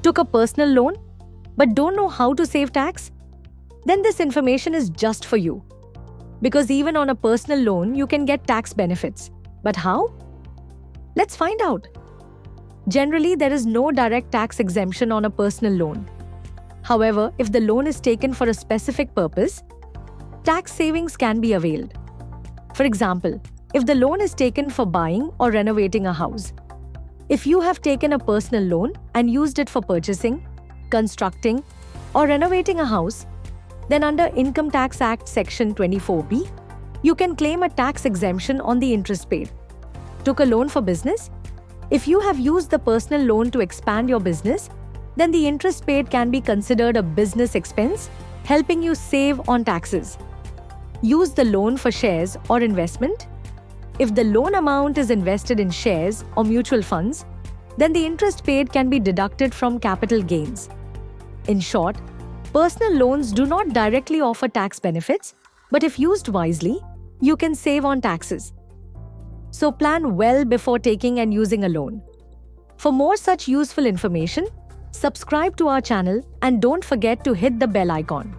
Took a personal loan but don't know how to save tax? Then this information is just for you. Because even on a personal loan, you can get tax benefits. But how? Let's find out. Generally, there is no direct tax exemption on a personal loan. However, if the loan is taken for a specific purpose, tax savings can be availed. For example, if the loan is taken for buying or renovating a house. If you have taken a personal loan and used it for purchasing, constructing, or renovating a house, then under Income Tax Act Section 24B, you can claim a tax exemption on the interest paid. Took a loan for business? If you have used the personal loan to expand your business, then the interest paid can be considered a business expense, helping you save on taxes. Use the loan for shares or investment? If the loan amount is invested in shares or mutual funds, then the interest paid can be deducted from capital gains. In short, personal loans do not directly offer tax benefits, but if used wisely, you can save on taxes. So plan well before taking and using a loan. For more such useful information, subscribe to our channel and don't forget to hit the bell icon.